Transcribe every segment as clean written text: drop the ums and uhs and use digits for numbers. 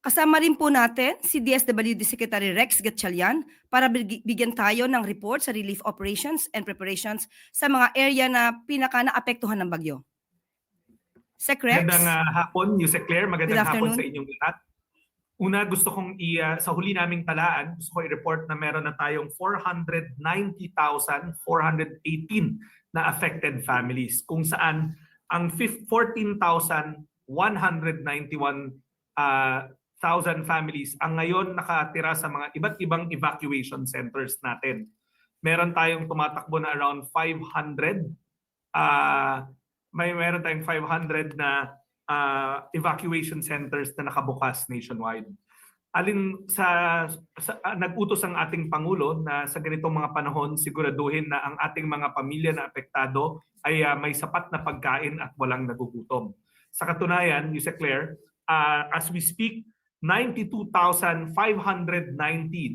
Kasama rin po natin si DSWD Secretary Rex Gatchalian para bigyan tayo ng report sa relief operations and preparations sa mga area na pinaka-naapektuhan ng bagyo. Sec Rex? Magandang hapon, Yusek Claire. Good Magandang hapon afternoon. sa inyong lahat. Una, gusto kong sa huli naming talaan, gusto ko i-report na meron na tayong 490,418 na affected families, kung saan ang 14,191,000 families ang ngayon nakatira sa mga iba't ibang evacuation centers natin. Meron tayong tumatakbo na around 500, meron tayong 500 na evacuation centers na nakabukas nationwide. Nag-utos ang ating Pangulo na sa ganitong mga panahon siguraduhin na ang ating mga pamilya na apektado ay may sapat na pagkain at walang nagugutom. Sa katunayan, Yusek Claire, as we speak, 92,590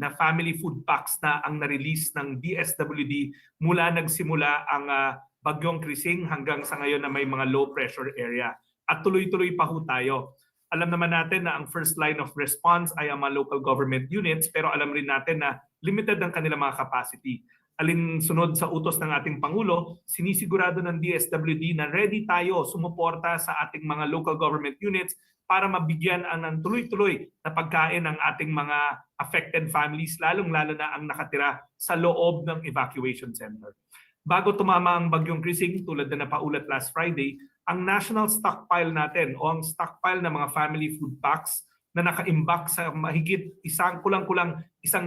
na family food packs na ang na-release ng DSWD mula nagsimula ang Bagyong Krising hanggang sa ngayon na may mga low pressure area. At tuloy-tuloy pa ho tayo. Alam naman natin na ang first line of response ay ang mga local government units, pero alam rin natin na limited ang kanilang mga capacity. Alinsunod sa utos ng ating Pangulo, sinisigurado ng DSWD na ready tayo sumuporta sa ating mga local government units para mabigyan ng tuloy-tuloy na pagkain ng ating mga affected families, lalong-lalo na ang nakatira sa loob ng evacuation center. Bago tumama ang Bagyong Krising, tulad na napaulat last Friday, ang national stockpile natin o ang stockpile ng mga family food packs na naka-imbak sa mahigit kulang-kulang 1,000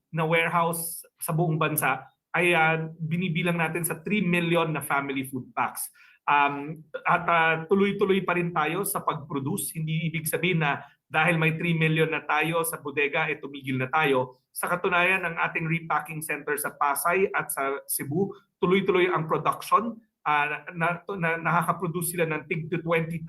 na warehouse sa buong bansa ay binibilang natin sa 3 million na family food packs. Tuloy-tuloy pa rin tayo sa pag-produce. Hindi ibig sabihin na dahil may 3 million na tayo sa bodega, tumigil na tayo. Sa katunayan, ang ating repacking center sa Pasay at sa Cebu, tuloy-tuloy ang production. Nakaka-produce sila ng tig to 20,000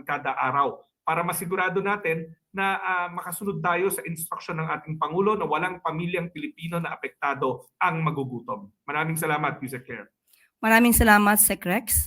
kada araw para masigurado natin na makasunod tayo sa instruction ng ating Pangulo na walang pamilyang Pilipino na apektado ang magugutom. Maraming salamat, Yusek Claire. Maraming salamat, Sec Rex.